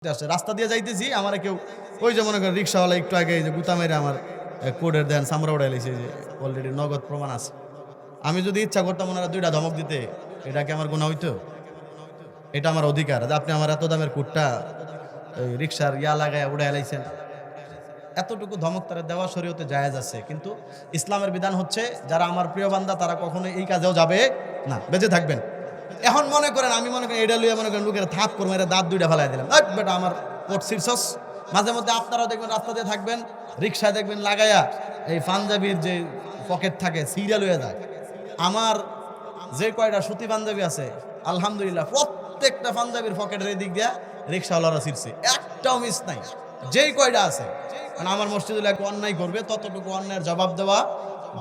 আসছে রাস্তা দিয়ে যাইতেছি আমার কেউ ওই যে মনে করেন রিক্সাওয়ালা একটু আগে এই যে গুতা মেরে আমার কোডের দেন সামরা উড়াই লাইছে যে অলরেডি নগদ প্রমাণ আছে। আমি যদি ইচ্ছা করতাম ওনারা দুইটা ধমক দিতে, এটা কি আমার গুনাহ হইতো? এটা আমার অধিকার যে আপনি আমার এত দামের কোডটা ওই রিক্সার ইয়া লাগায় উড়াই লাইছেন। এতটুকু ধমক তারা দেওয়া শরীয়তে জায়েজ আছে, কিন্তু ইসলামের বিধান হচ্ছে যারা আমার প্রিয় বান্দা তারা কখনো এই কাজেও যাবে না, বেঁচে থাকবেন। এখন মনে করেন আমি মনে করেন এটা লইয়া মনে করেন লোকের থাপ করবো, এটা দাঁত দুইটা ফেলাই দিলাম, বেটা আমার কোট শীর্ষস। মাঝে মধ্যে আপনারাও দেখবেন রাস্তা দিয়ে থাকবেন, রিক্সায় দেখবেন লাগাইয়া এই পাঞ্জাবির যে পকেট থাকে সিরিয়াল হয়ে যায়। আমার যে কয়টা সুতি পাঞ্জাবি আছে আলহামদুলিল্লাহ প্রত্যেকটা পাঞ্জাবির পকেটের এই দিক দিয়া রিক্সাওয়ালারা ছিঁড়ছে, একটাও মিস নাই। যেই কয়টা আছে মানে আমার মসজিদে এক অন্যায় করবে ততটুকু অন্যায়ের জবাব দেওয়া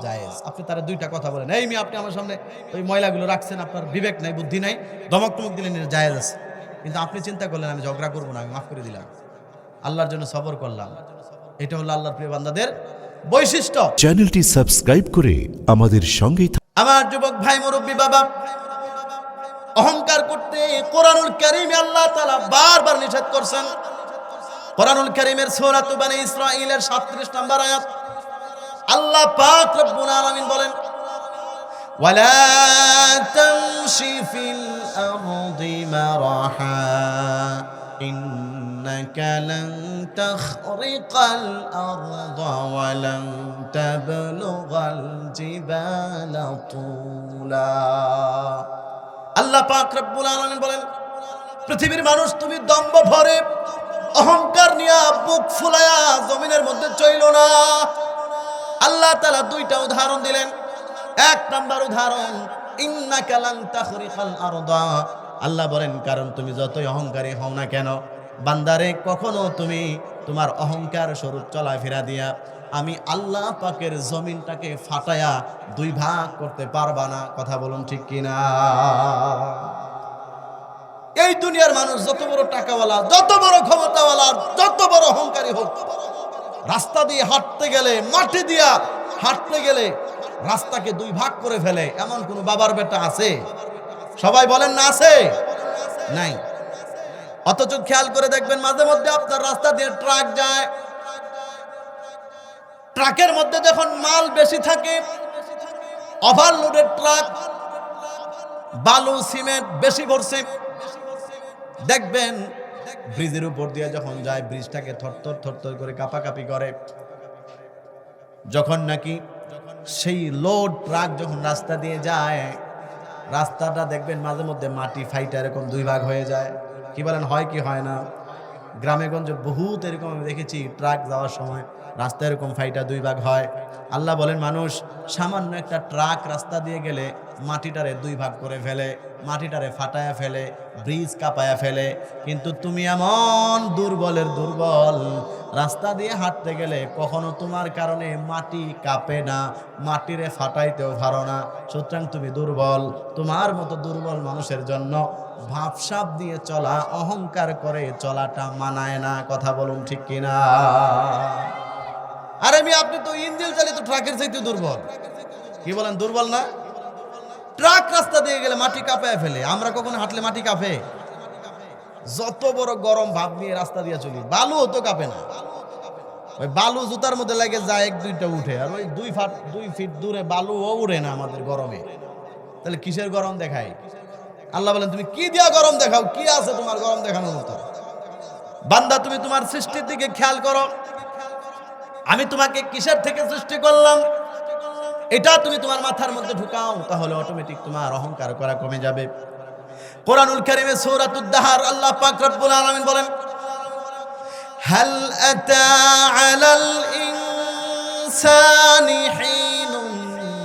জায়েজ। আপনি তারা দুইটা কথা বলেন, এই মি আপনি আমার সামনে ওই ময়লাগুলো রাখছেন, আপনার বিবেক নাই বুদ্ধি নাই, ধমক টমক দিলেন, এটা জায়েজ আছে। কিন্তু আপনি চিন্তা করলেন আমি ঝগড়া করবো না, আমি মাফ করে দিলাম, আল্লাহর জন্য সবর করলাম। এটা হলো আল্লাহর প্রিয় বান্দাদের বৈশিষ্ট্য। চ্যানেলটি সাবস্ক্রাইব করে আমাদের সঙ্গেই আমার যুবক ভাই মুরব্বী বাবা, অহংকার করতে কোরআনুল কারীমে আল্লাহ তাআলা বারবার নিষেধ করছেন। কোরআনুল কারীমের সূরা বনী ইসরাঈলের 37 নম্বর আয়াত আল্লাহ পাক রব্বুল আলামিন বলেন, ওয়ালা তামশি ফিল আরদি মারাহা ইন্নাকা লান তাখরিকাল আরদা ওয়া লান তাবলুগাল জিবালা তুলা। আল্লাহ পাক রব্বুল আলামিন বলেন, পৃথিবীর মানুষ তুমি দম্ভ ভরে অহংকার নিয়ে বুক ফুলায়া জমিনের মধ্যে চইল না। আল্লাহ তাআলা দুইটা উদাহরণ দিলেন। এক নাম্বার উদাহরণ, ইন্নাকা লান তাখরিকাল আরদা। আল্লাহ বলেন কারণ তুমি যতই অহংকারী হও না কেন বান্দারে, কখনো তুমি তোমার অহংকার স্বরূপ চলাফেরা দিয়া আমি আল্লাহ পাকের জমিনটাকে ফাটায়া দুই ভাগ করতে পারবা না। কথা বলুন ঠিক কিনা? এই দুনিয়ার মানুষ যত বড় টাকাওয়ালা, যত বড় ক্ষমতাওয়ালা, যত বড় অহংকারী হোক, রাস্তা দিয়ে হাঁটতে গেলে, মাটি দিয়া হাঁটতে গেলে রাস্তাকে দুই ভাগ করে ফেলে, এমন কোন বাবার বেটা আছে? সবাই বলেন না আছে? নাই। অথচ খেয়াল করে দেখবেন মাঝে মধ্যে আপনার রাস্তা দিয়ে ট্রাক যায়, ট্রাকের মধ্যে যখন মাল বেশি থাকে, ওভারলোডের ট্রাক, বালু সিমেন্ট বেশি ভরছে, দেখবেন ব্রিজের উপর দিয়ে যখন যায় ব্রিজটাকে থরথর থরথর করে কাঁপাকাঁপি করে। যখন নাকি সেই লোড ট্রাক যখন রাস্তা দিয়ে যায়, রাস্তাটা দেখবেন মাঝে মধ্যে মাটি ফাইটা এরকম দুই ভাগ হয়ে যায়। কি বলেন, হয় কি হয় না? গ্রামে গঞ্জে বহুত এরকম আমি দেখেছি, ট্রাক যাওয়ার সময় রাস্তা এরকম ফাইটা দুই ভাগ হয়। আল্লাহ বলেন মানুষ সামান্য একটা ট্রাক রাস্তা দিয়ে গেলে মাটিটারে দুই ভাগ করে ফেলে, মাটিটারে ফাটায়া ফেলে, ব্রিজ কাঁপায়া ফেলে। কিন্তু তুমি এমন দুর্বলের দুর্বল, রাস্তা দিয়ে হাঁটতে গেলে কখনো তোমার কারণে মাটি কাঁপে না, মাটিরে ফাটাইতেও পারো না। সুতরাং তুমি দুর্বল। তোমার মতো দুর্বল মানুষের জন্য ভাবসাব দিয়ে চলা, অহংকার করে চলাটা মানায় না। কথা বলুন ঠিক কিনা? আরে আপনি তো ইঞ্জিন চালিত ট্রাকের চাইতে দুর্বল। কি বলেন, দুর্বল না? ট্রাক রাস্তা দিয়ে গেলে মাটি কাঁপায় ফেলে, আমরা কখনো হাঁটলে মাটি কাঁপে? যত বড় গরম ভাব নিয়ে রাস্তা দিয়ে চলি, বালু তো কাঁপে না। ওই বালু জুতার মধ্যে লাগে যায়, এক দুইটা উঠে, আর ওই 2 ফিট দূরে বালু ও উড়ে না আমাদের গরমে। তাহলে কিসের গরম দেখায়? আল্লাহ বলেন তুমি কি দিয়া গরম দেখাও? কি আছে তোমার গরম দেখানোর মতো? বান্দা তুমি তোমার সৃষ্টির দিকে খেয়াল করো। আমি তোমাকে কিসের থেকে সৃষ্টি করলাম এটা তুমি তোমার মাথার মধ্যে ঢুকাও, তাহলে অটোমেটিক তোমার অহংকার করা কমে যাবে। কোরআনুল কারীমে সূরাতুদ দাহর আল্লাহ পাক রব্বুল আলামিন বলেন, হাল আতা আলাল ইনসানি হিনুম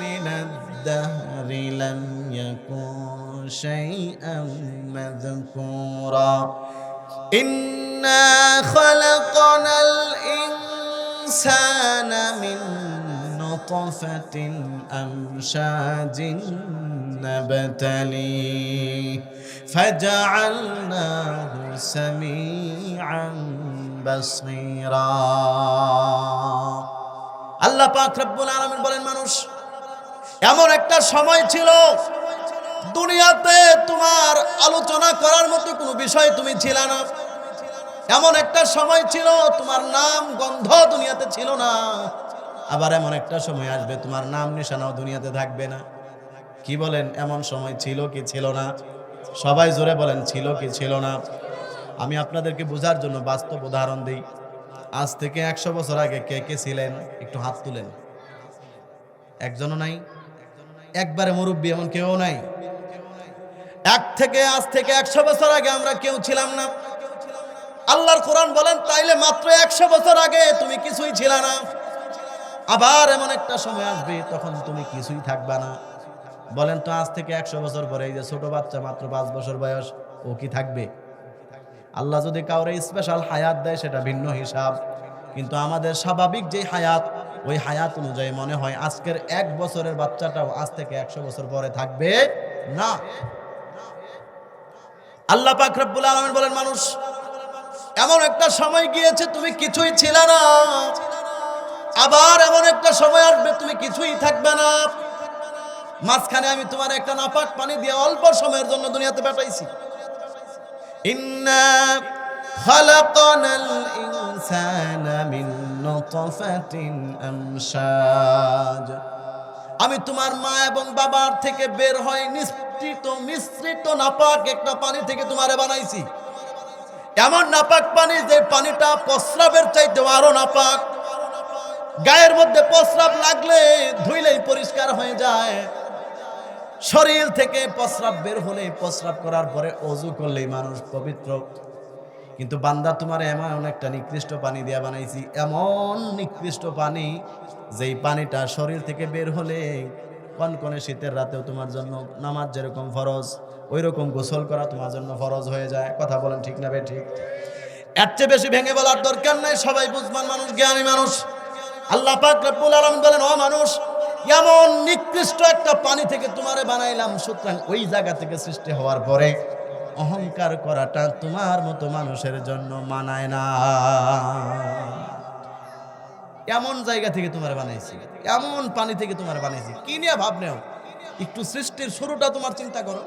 মিনাদ দাহরি লাম ইয়াকুন শাইআন মাযকুরা ইন্না খালাকনাল ইনসানা মিন নুতফাতিন আমশাজিন নাবতালিহি ফাজআলনাহু সামিআন বাসীরা। আল্লাহ পাক রব্বুল আলামিন বলেন মানুষ এমন একটা সময় ছিল দুনিয়াতে তোমার আলোচনা করার মতো কোনো বিষয় তুমি ছিল না। এমন একটা সময় ছিল তোমার নাম গন্ধ দুনিয়াতে ছিল না, আবার এমন একটা সময় আসবে তোমার নাম নিশানাও দুনিয়াতে থাকবে না। কি বলেন, এমন সময় ছিল কি ছিল না? সবাই জোরে বলেন, ছিল কি ছিল না? আমি আপনাদেরকে বোঝার জন্য বাস্তব উদাহরণ দিই। আজ থেকে 100 বছর আগে কে কে ছিলেন একটু হাত তুলেন। একজনও নাই? একবারে মুরব্বী এমন কেউ নাই? আজ থেকে 100 বছর আগে আমরা কেউ ছিলাম না। আল্লাহর কোরআন বলেন তাইলে মাত্র 100 বছর আগে তুমি কিছুই ছিলে না। আবার এমন একটা সময় আসবে তখন তুমি কিছুই থাকবা না। বলেন তো, আজ থেকে 100 বছর পরে এই যে ছোট বাচ্চা মাত্র 5 বছর বয়স, ও কি থাকবে? আল্লাহ যদি কাউরে স্পেশাল হায়াত দেয় সেটা ভিন্ন হিসাব, কিন্তু আমাদের স্বাভাবিক যে হায়াত, ওই হায়াত অনুযায়ী মনে হয় আজকের 1 বছরের বাচ্চাটাও আজ থেকে 100 বছর পরে থাকবে না। আল্লাহ পাক রব্বুল আলামিন বলেন, মানুষ এমন একটা সময় গিয়েছে তুমি কিছুই ছিলে না, আবার এমন একটা সময় আসবে তুমি কিছুই থাকবে না। মাঝখানে আমি তোমার একটা নাপাক পানি দিয়ে অল্প সময়ের জন্য দুনিয়াতে পাঠাইছি। ইন্না খালাকনাল ইনসানা মিন নুতফাতিন আমশাজ। আমি তোমার মা এবং বাবার থেকে বের হয় মিশ্রিত নাপাক একটা পানি থেকে তোমারে বানাইছি। এমন নাপাক পানি যে পানিটা প্রস্রাবের চাইতেও আরো নাপাক। গায়ের মধ্যে প্রস্রাব লাগলে ধুইলেই পরিষ্কার হয়ে যায়, শরীর থেকে প্রস্রাব বের হলে প্রস্রাব করার পরে ওযু করলেই মানুষ পবিত্র। কিন্তু বান্দা তোমার এমন একটা নিকৃষ্ট পানি দিয়া বানাইছি, এমন নিকৃষ্ট পানি যেই পানিটা শরীর থেকে বের হলে কনকনে শীতের রাতেও তোমার জন্য নামাজ যেরকম ফরজ, ওই রকম গোসল করা তোমার জন্য ফরজ হয়ে যায়। কথা বলেন ঠিক না বেঠিক? এর চেয়ে বেশি ভেঙে বলার দরকার নাই, সবাই বুঝবান মানুষ, জ্ঞানী মানুষ। আল্লাহ পাক রব্বুল আলামিন বলেন, ও মানুষ, এমন নিকৃষ্ট একটা পানি থেকে তোমারে বানাইলাম, সুতরাং ওই জায়গা থেকে সৃষ্টি হওয়ার পরে অহংকার করাটা তোমার মতো মানুষের জন্য মানায় না। এমন জায়গা থেকে তোমার বানাইছি, এমন পানি থেকে তোমার বানাইছি, কি নিয়ে ভাব নেও? একটু সৃষ্টির শুরুটা তোমার চিন্তা করো।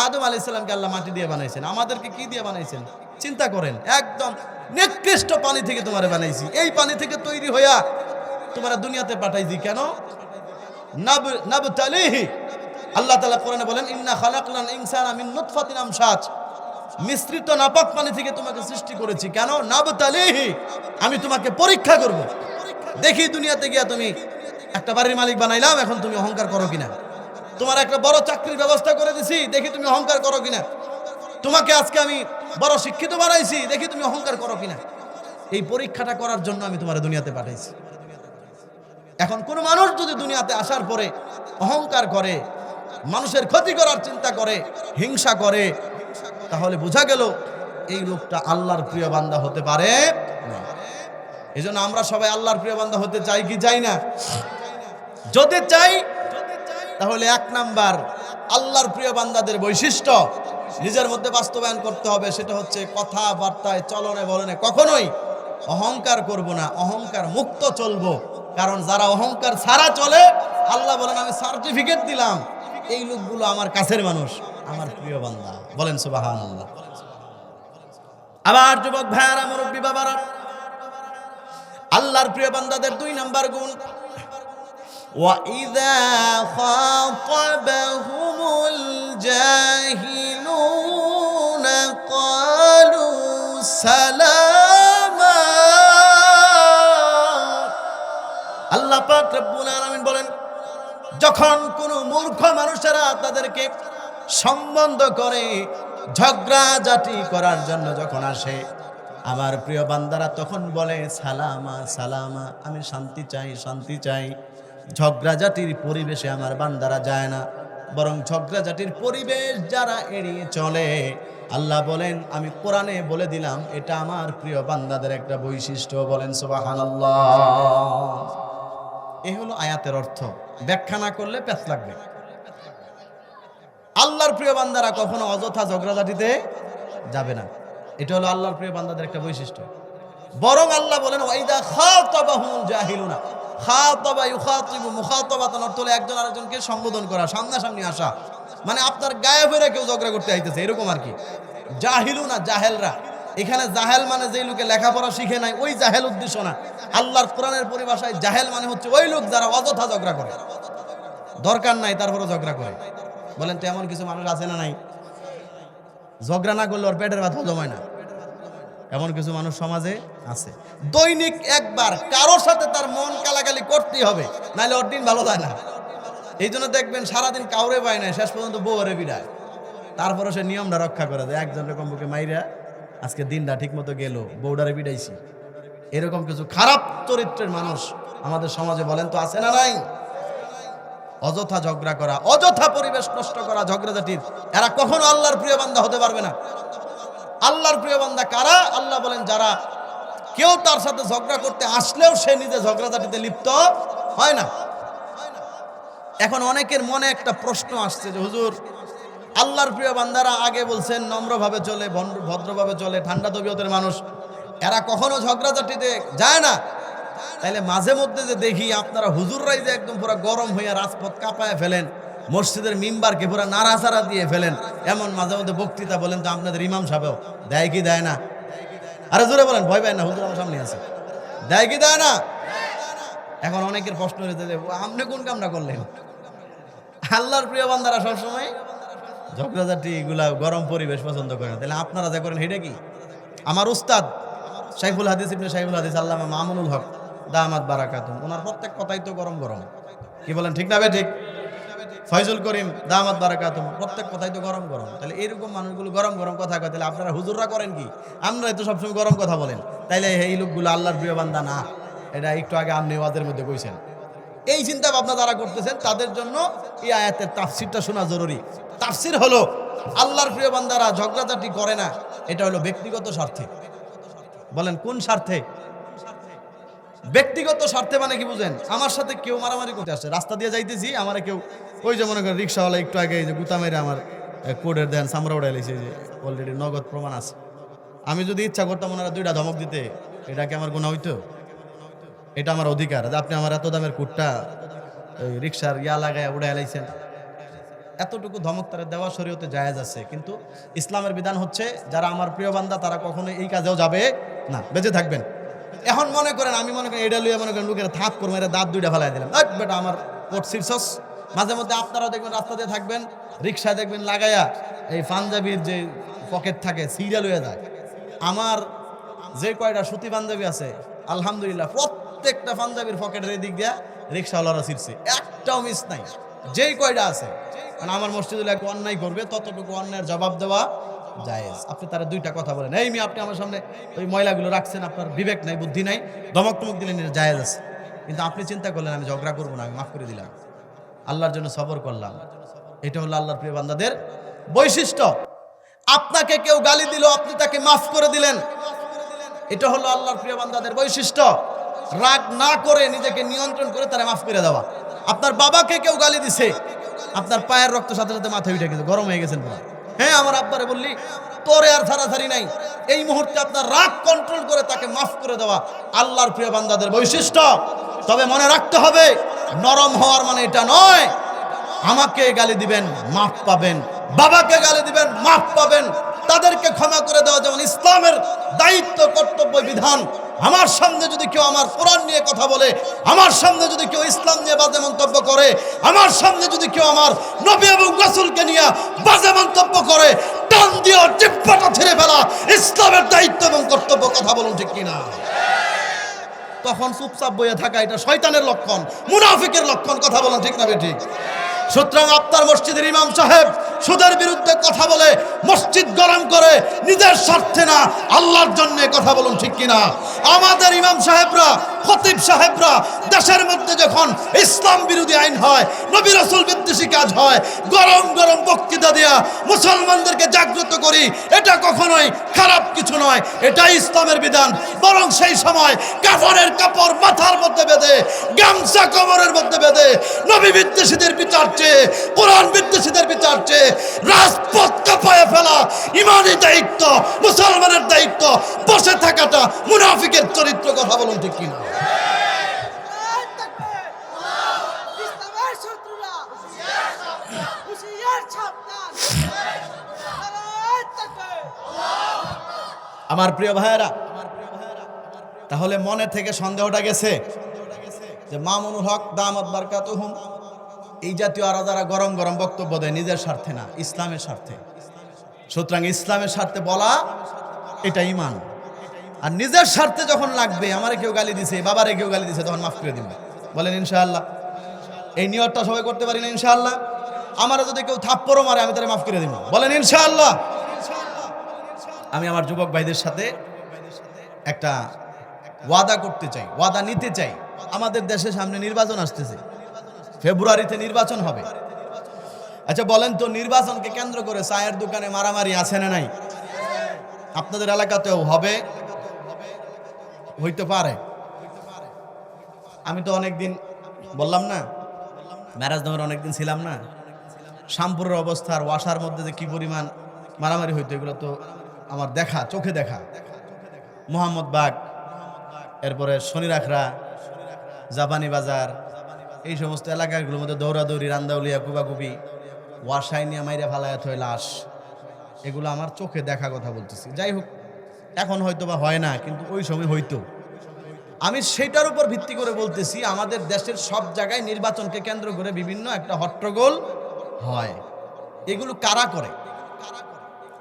আদম আলাইহিস সালামকে আল্লাহ মাটি দিয়ে বানাইছেন, আমাদেরকে কি দিয়ে বানাইছেন চিন্তা করেন। একদম নিকৃষ্ট পানি থেকে তোমার বানাইছি, এই পানি থেকে তৈরি হইয়া তোমার দুনিয়াতে পাঠাইছি। কেন? নাবতালিহি। আল্লাহ তাআলা কোরআনে বলেন, ইন্না খালাকনাল ইনসানা মিন নুতফাতিন আমশাজ। মিশ্রিত নাপাক পানি থেকে তোমাকে সৃষ্টি করেছি। কেন? নাবতালিহি, আমি তোমাকে পরীক্ষা করব, দেখি দুনিয়াতে গিয়া তুমি একটা বাড়ির মালিক বানাইলাম, এখন তুমি অহংকার করো কিনা। তোমার একটা বড় চাকরির ব্যবস্থা করে দিছি, দেখি তুমি অহংকার করো কিনা। তোমাকে আজকে আমি বড় শিক্ষিত বানাইছি, দেখি তুমি অহংকার করো কিনা। এই পরীক্ষাটা করার জন্য আমি তোমার দুনিয়াতে পাঠাইছি। এখন কোন মানুষ যদি দুনিয়াতে আসার পরে অহংকার করে, মানুষের ক্ষতি করার চিন্তা করে, হিংসা করে, তাহলে বোঝা গেল এই লোকটা আল্লাহর প্রিয় বান্দা হতে পারে না। এই জন্য আমরা সবাই আল্লাহর প্রিয় বান্দা হতে চাই কি চাই না? যদি চাই তাহলে 1 নাম্বার আল্লাহর প্রিয় বান্দাদের বৈশিষ্ট্য নিজের মধ্যে বাস্তবায়ন করতে হবে। সেটা হচ্ছে কথাবার্তায়, চলনে বলনে কখনোই অহংকার করব না, অহংকার মুক্ত চলবো। কারণ যারা অহংকার ছাড়া চলে, আল্লাহ বলেন আমি সার্টিফিকেট দিলাম, এই লোকগুলো আমার কাছের মানুষ, আমার প্রিয় বান্দা। বলেন সুবহানাল্লাহ। আবার যুবক ভাইয়ারা, মুরব্বী বাবারা, আল্লাহর প্রিয় বান্দাদের 2 নাম্বার গুণ, وَإِذَا خَاطَبَهُمُ الْجَاهِلُونَ قَالُوا سَلَامًا। আল্লাহ পাক রব্বুল আলামিন বলেন, যখন কোনো মূর্খ মানুষেরা তাদেরকে সম্বন্ধ করে, ঝগড়াঝাটি করার জন্য যখন আসে, আমার প্রিয় বান্দারা তখন বলে সালামা সালামা, আমি শান্তি চাই, শান্তি চাই। ঝগড়াঝাটির পরিবেশে আমার বান্দারা যায় না, বরং ঝগড়াঝাটির পরিবেশ যারা এড়িয়ে চলে, আল্লাহ বলেন আমি কোরআনে বলে দিলাম এটা আমার প্রিয় বান্দাদের একটা বৈশিষ্ট্য। বলেন সুবহানাল্লাহ। এই হলো আয়াতের অর্থ, ব্যাখ্যা না করলে প্যাচ লাগবে। আল্লাহর প্রিয় বান্দারা কখনো অযথা ঝগড়াঝাটিতে যাবে না, এটা হলো আল্লাহর প্রিয় বান্দাদের একটা বৈশিষ্ট্য। বরং আল্লাহ বলেন ওয়াইদা খাতাবাহুমুল জাহিলুনা, খাতাবা ইউখাতিবু মুখাতাবাতান, অর্থ হলো একজন আরেকজনকে সম্বোধন করা, সামনাসামনি আসা, মানে আপনার গায়ে ফেরে কেউ ঝগড়া করতে আইতেছে এরকম আর কি। জাহিলুনা, জাহেলরা, এখানে জাহেল মানে যেই লোকে লেখাপড়া শিখে নাই ওই জাহেল উদ্দেশ্য না। আল্লাহর কোরআনের পরিভাষায় জাহেল মানে হচ্ছে ওই লোক যারা অযথা ঝগড়া করে, দরকার নাই তারপরে ঝগড়া করে। বলেন তো এমন কিছু মানুষ আছে না নাই? ঝগড়া না করলে ওর পেটের ভাত হজম হয় না, এমন কিছু মানুষ সমাজে আছে। দৈনিক একবার কারোর সাথে তার মন কালাকালি করতেই হবে, নাহলে ওর দিন ভালো যায় না। এই জন্য দেখবেন সারাদিন কাউরে পায় না, শেষ পর্যন্ত বউরে বিড়ায়, তারপরে সে নিয়মটা রক্ষা করে দেয়। একজনের কমপক্ষে মাইরা আজকে দিনটা ঠিক মতো গেল, বউডারে বিড়াইছি। এরকম কিছু খারাপ চরিত্রের মানুষ আমাদের সমাজে বলেন তো আছে না নাই? অযথা ঝগড়া করা, অযথা পরিবেশ নষ্ট করা, ঝগড়াঝাটির, এরা কখনো আল্লাহর প্রিয় বান্দা হতে পারবে না। আল্লাহর প্রিয় বান্দা কারা? আল্লাহ বলেন যারা কেউ তার সাথে ঝগড়া করতে আসলেও সে নিজে ঝগড়াঝাটিতে লিপ্ত হয় না। এখন অনেকের মনে একটা প্রশ্ন আসছে যে হুজুর, আল্লাহর প্রিয় বান্দারা আগে বলছেন নম্রভাবে চলে, ভদ্রভাবে চলে, ঠান্ডা তবিয়তের মানুষ, এরা কখনো ঝগড়াঝাটিতে যায় না। তাইলে মাঝে মধ্যে যে দেখি আপনারা হুজুররাই যে একদম পুরো গরম হইয়া রাজপথ কাঁপায় ফেলেন, মসজিদের মিম্বারকে পুরো নাড়াচাড়া দিয়ে ফেলেন, এমন মাঝে মধ্যে বক্তৃতা বলেন তো আপনাদের ইমাম সাহেবও দেয় কি দেয় না? আরে জোরে বলেন, ভয় পায় না, হুজুর আমার সামনে আছে, দেয় কি দেয় না? এখন অনেকের প্রশ্ন হয়েছে যে আপনি কোন কামটা করলেন? আল্লাহর প্রিয় বান্দারা সবসময় ঝগড়াঝাটি এগুলা গরম পরিবেশ পছন্দ করেন, তাহলে আপনারা যা করেন সেটা কি? আমার উস্তাদ শাইখুল হাদিস ইবনে শাইখুল হাদিস আল্লামা মামুনুল হক দামাত বারাকাতুম, ওনার প্রত্যেক কথাই তো গরম গরম, কি বলেন ঠিক না বে ঠিক? ফয়জুল করিম দামাত বারাকাতুম, প্রত্যেক কথাই তো গরম গরম। তাহলে এরকম মানুষগুলো গরম গরম কথা কয়, তাহলে আপনারা হুজুররা করেন কি? আমরাই তো সবসময় গরম কথা বলেন, তাইলে এই লোকগুলো আল্লাহর প্রিয় বান্দা না। এটা একটু আগে আপনি ওয়াজের মধ্যে কইছেন। এই চিন্তা ভাবনা যারা করতেছেন তাদের জন্য এই আয়াতের তাফসিরটা শোনা জরুরি। তাফসির হলো আল্লাহর প্রিয় বান্দারা ঝগড়াঝাটি করে না, এটা হলো ব্যক্তিগত স্বার্থে। বলেন কোন স্বার্থে? ব্যক্তিগত স্বার্থে মানে কি বুঝেন? আমার সাথে কেউ মারামারি করতে আসছে, রাস্তা দিয়ে যাইতেছি, আমার কেউ ওই যে মনে করেন রিক্সাওয়ালা একটু আগে এই যে গুতা মেরে আমার কোডের দেন চামড়া উড়াই লেছে, যে অলরেডি নগদ প্রমাণ আছে। আমি যদি ইচ্ছা করতাম ওনারা দুইটা ধমক দিতে, এটা কি আমার গুনাহ হইতো? এটা আমার অধিকার যে আপনি আমার এত দামের কোটটা ওই রিক্সার লাগায় উড়াই লাইছেন। এতটুকু ধমক তারা দেওয়া শরীয়তে জায়েজ আছে, কিন্তু ইসলামের বিধান হচ্ছে যারা আমার প্রিয় বান্দা তারা কখনো এই কাজেও যাবে না, বেঁচে থাকবেন। এখন মনে করেন আমি মনে করেন এটা লইয়া মনে করেন লোকের থাপ করবো, এটা দাঁত দুইটা ফেলাই দিলাম, বেটা আমার কোট শীর্ষস। মাঝে মধ্যে আপনারাও দেখবেন রাস্তা দিয়ে থাকবেন, রিক্সায় দেখবেন লাগাইয়া এই পাঞ্জাবির যে পকেট থাকে সিরিয়াল হয়ে যায়। আমার যে কয়টা সুতি পাঞ্জাবি আছে আলহামদুলিল্লাহ প্রত্যেকটা পাঞ্জাবির পকেটের এই দিক দিয়া রিক্সাওয়ালারা ছিঁড়ছে, একটাও মিস নাই। যেই কয়টা আছে, মানে আমার মসজিদে এক অন্যায় করবে ততটুকু অন্যায়ের জবাব দেওয়া জায়েজ। আপনি তারা দুইটা কথা বলেন, এই মেয়ে আপনি আমার সামনে ওই ময়লাগুলো রাখছেন, আপনার বিবেক নাই, বুদ্ধি নাই, ধমক টমক দিলেন, এটা জায়েজ আছে। কিন্তু আপনি চিন্তা করলেন আমি ঝগড়া করবো না, আমি মাফ করে দিলাম, আল্লাহর জন্য সবর করলাম। এটা হলো আল্লাহর প্রিয় বান্দাদের বৈশিষ্ট্য। আপনাকে কেউ গালি দিল, আপনি তাকে মাফ করে দিলেন, এটা হলো আল্লাহর প্রিয় বান্দাদের বৈশিষ্ট্য। রাগ না করে নিজেকে নিয়ন্ত্রণ করে তারা মাফ করে দেওয়া। আপনার বাবাকে কেউ গালি দিছে, আপনার পায়ের রক্ত সাথে সাথে মাথায় উঠে গেছে, গরম হয়ে গেছেন পুরো। হ্যাঁ আমার আব্বারে বললি তোরে আর ছাড়াছাড়ি নাই, এই মুহূর্তে আপনার রাগ কন্ট্রোল করে তাকে মাফ করে দেওয়া আল্লাহর প্রিয় বান্দাদের বৈশিষ্ট্য। তবে মনে রাখতে হবে নরম হওয়ার মানে এটা নয় আমাকে গালি দিবেন মাফ পাবেন, বাবাকে গালি দিবেন মাফ পাবেন, তাদেরকে ক্ষমা করে দেওয়া যেমন ইসলামের দায়িত্ব, কর্তব্য, বিধান। আমার সামনে যদি কেউ আমার কোরআন নিয়ে কথা বলে, আমার সামনে যদি কেউ ইসলাম নিয়ে বাজে মন্তব্য করে, আমার সামনে যদি কেউ আমার নবী এবং রাসূলকে নিয়ে বাজে মন্তব্য করে, টান দিয়ে জিহ্বাটা ছিঁড়ে ফেলা ইসলামের দায়িত্ব এবং কর্তব্য। কথা বলুন ঠিক কিনা? তখন চুপচাপ বইয়ে থাকা এটা শয়তানের লক্ষণ, মুনাফিকের লক্ষণ। কথা বলুন ঠিক না ঠিক? সুতরাং আপনার মসজিদের ইমাম সাহেব সুদের বিরুদ্ধে কথা বলে, মসজিদ গরম করে, নিজের স্বার্থে না আল্লাহর জন্য। কথা বলুন ঠিক কিনা? আমাদের ইমাম সাহেবরা, খতিব সাহেবরা দেশের মধ্যে যখন ইসলাম বিরোধী আইন হয়, নবী রাসূল বিদ্বেষী কাজ হয়, গরম গরম বক্তৃতা দেয়া মুসলমানদেরকে জাগ্রত করি, এটা কখনোই খারাপ কিছু নয়, এটাই ইসলামের বিধান। বরং সেই সময় কাফনের কাপড় মাথার মধ্যে বেঁধে, গামছা কোমরের মধ্যে বেঁধে, নবী বিদ্বেষীদের বিচার চেয়ে, কোরআন বিদ্বেষীদের বিচার চেয়ে রাজপথ কাঁপায় ফেলা ইমানি দায়িত্ব, মুসলমানের দায়িত্ব। বসে থাকাটা মুনাফিকের চরিত্র। কথা বলুন ঠিক কিনা? আমার প্রিয় ভাইয়েরা, তাহলে মনে থেকে সন্দেহটা গেছে যে মামুনুল হক দামাত বারকাতুহুম এই জাতীয় আরো যারা গরম গরম বক্তব্য দেয় নিজের স্বার্থে না, ইসলামের স্বার্থে। সুতরাং ইসলামের স্বার্থে বলা এটা ঈমান। আর নিজের স্বার্থে যখন লাগবে, আমারে কেউ গালি দিছে, বাবারে কেউ গালি দিছে, তখন মাফ করে দিবেন। বলেন ইনশাআল্লাহ। এই নিয়তটা সবাই করতে পারি না ইনশাআল্লাহ? আমারও যদি কেউ থাপ্পড়ও মারে আমি তারে মাফ করে দিব। বলেন ইনশাআল্লাহ। আমি আমার যুবক ভাইদের সাথে একটা ওয়াদা করতে চাই, ওয়াদা নিতে চাই। আমাদের দেশের সামনে নির্বাচন আসতেছে, ফেব্রুয়ারিতে নির্বাচন হবে। আচ্ছা বলেন তো, নির্বাচনকে কেন্দ্র করে চায়ের দোকানে মারামারি আছে না নাই? আপনাদের এলাকাতেও হবে, হইতে পারে। আমি তো অনেকদিন বললাম না, ম্যারাজনগরে অনেকদিন ছিলাম না, শ্যামপুরের অবস্থার ওয়াসার মধ্যে যে কি পরিমাণ মারামারি হইতো, এগুলো তো আমার দেখা, চোখে দেখা। মোহাম্মদ বাগ, এরপরে শনিরাখরা, জাপানি বাজার, এই সমস্ত এলাকাগুলোর মধ্যে দৌড়াদৌড়ি, রান্দাউলিয়া, কুবাকুবি, ওয়াসাই নিয়ে মাইরা ফালায়াত হয় লাশ, এগুলো আমার চোখে দেখা কথা বলতেছি। যাই হোক, এখন হয়তো বা হয় না, কিন্তু ওই সময় হইতো। আমি সেটার উপর ভিত্তি করে বলতেছি, আমাদের দেশের সব জায়গায় নির্বাচনকে কেন্দ্র করে বিভিন্ন একটা হট্টগোল হয়। এগুলো কারা করে?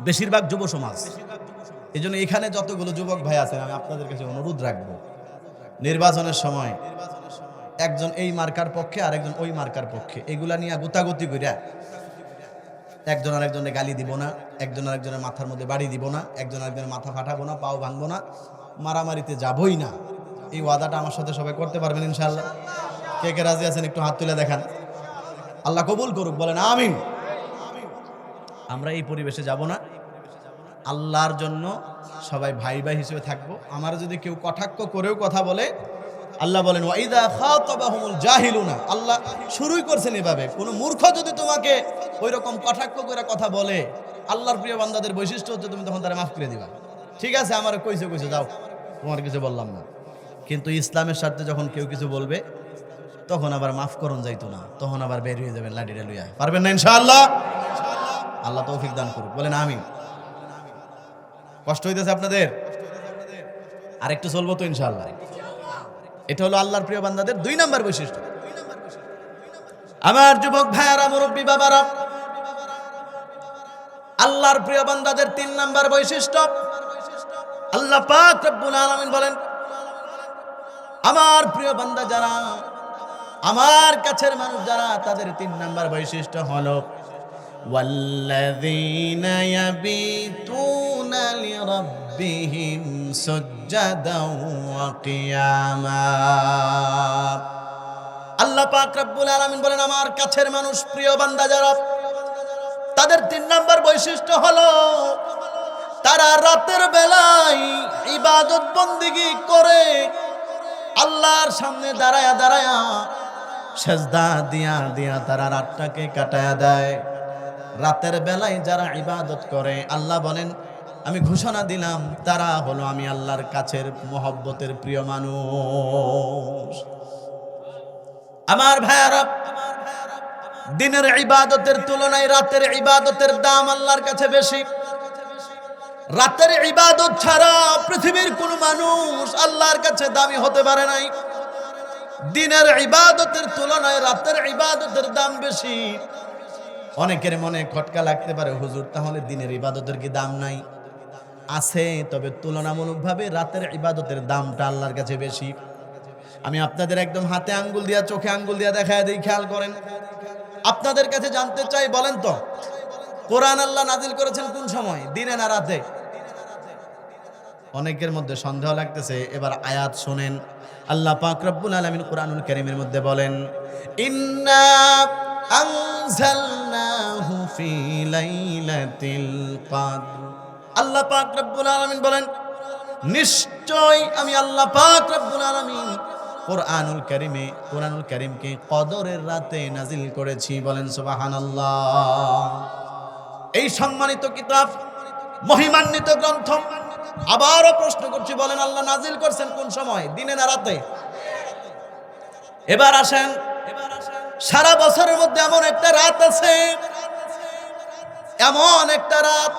বেশিরভাগ যুব সমাজ। এই জন্য এখানে যতগুলো যুবক ভাই আছেন, আমি আপনাদের কাছে অনুরোধ রাখবো, নির্বাচনের সময় একজন এই মার্কার পক্ষে আর একজন ওই মার্কার পক্ষে, এগুলা নিয়ে গুতাগুতি করিয়া একজন আরেকজনের গালি দিব না, একজন আরেকজনের মাথার মধ্যে বাড়ি দিব না, একজন আরেকজনের মাথা ফাটাবো না, পাও ভাঙবো না, মারামারিতে যাবই না। এই ওয়াদাটা আমার সাথে সবাই করতে পারবেন ইনশাআল্লাহ? কে কে রাজি আছেন একটু হাত তুলে দেখান। আল্লাহ কবুল করুক, বলেন আমিন। আমরা এই পরিবেশে যাব না, আল্লাহর জন্য সবাই ভাই ভাই হিসেবে থাকবো। আমার যদি কেউ কটাক্ষ করেও কথা বলে, আল্লাহ বলেন ওয়াইদা খাতাবাহুমুল জাহিলুনা, আল্লাহ শুরুই করছেন এভাবে, কোন মূর্খ যদি তোমাকে ওই রকম কটাক্ষ করে কথা বলে, আল্লাহর প্রিয় বান্দাদের বৈশিষ্ট্য হচ্ছে তুমি তখন তারা মাফ করে দিবা। ঠিক আছে, আমার কইছে যাও, তোমার কিছু বললাম না। কিন্তু ইসলামের স্বার্থে যখন কেউ কিছু বলবে, তখন আবার মাফ করুন যাইতো না, তখন আবার বের হয়ে যাবেন লাঠিটা লইয়া। পারবেন না ইনশাআল্লাহ? আল্লাহ তৌফিক দান করুক, বলেন আমিন। কষ্ট হইতেছে আপনাদের? আরেকটু চলবো তো ইনশাআল্লাহ। এটা হলো আল্লাহর প্রিয় বান্দাদের 2 নাম্বার বৈশিষ্ট্য। আমার যুবক ভাইয়ারা, মুরব্বী বাবারা, আল্লাহর প্রিয় বান্দাদের 3 নাম্বার বৈশিষ্ট্য। আল্লাহ পাক রব্বুল আলামিন বলেন, আমার প্রিয় বান্দা যারা, আমার কাছের মানুষ যারা, তাদের 3 নাম্বার বৈশিষ্ট্য হলো ওয়াল্লাযীনা ইয়াবিতুনা লিরাব্বিহিম সুজদাও ওয়া কিয়ামা। আল্লাহ পাক রব্বুল আলামিন বলেন, আমার কাছের মানুষ, প্রিয় বান্দা যারা, তাদের 3 নাম্বার বৈশিষ্ট্য হলো তারা রাতের বেলায় ইবাদত বন্দেগী করে, আল্লাহর সামনে দাঁড়ায়া দাঁড়ায়া সেজদা দিয়া দিয়া তারা রাতটাকে কাটায়া দেয়। রাতের বেলায় যারা ইবাদত করে, আল্লাহ বলেন আমি ঘোষণা দিলাম তারা হলো আমি আল্লাহর কাছের মহব্বতের প্রিয় মানুষ। আমার ভাইয়ারা, দিনের ইবাদতের তুলনায় রাতের ইবাদতের দাম আল্লাহর কাছে বেশি। রাতের ইবাদত ছাড়া পৃথিবীর কোনো মানুষ আল্লাহর কাছে দামি হতে পারে নাই। দিনের ইবাদতের তুলনায় রাতের ইবাদতের দাম বেশি। অনেকের মনে খটকা লাগতে পারে, হুজুর তাহলে দিনের ইবাদতের কি দাম নাই? আছে, তবে তুলনামূলকভাবে রাতের ইবাদতের দামটা আল্লাহর কাছে বেশি। আমি আপনাদের একদম হাতে আঙ্গুল দিয়া, চোখে আঙ্গুল দিয়া দেখায় দিই, খেয়াল করেন। আপনাদের কাছে জানতে চাই, বলেন তো, কোরআন আল্লাহ নাজিল করেছেন কোন সময়, দিনে না রাতে? অনেকের মধ্যে সন্দেহ লাগতেছে, এবার আয়াত শুনেন। আল্লাহ পাক রব্বুল আলামিন কোরআনুল কারীমের মধ্যে বলেন, ইন্না আনজালনাহু ফি লাইলাতিল কদর। আল্লাহ পাক রব্বুল আলামিন বলেন, নিশ্চয় আমি আল্লাহ পাক রব্বুল আলামিন কোরআনুল কারীমকে কদরের রাতে নাজিল করেছি। বলেন সুবহানাল্লাহ। এই সম্মানিত কিতাব, মহিমান্বিত গ্রন্থ, আবারও প্রশ্ন করছি, বলেন আল্লাহ নাজিল করছেন কোন সময়, দিনে না রাতে? এবার আসেন, সারা বছরের মধ্যে এমন একটা রাত আছে, এমন একটা রাত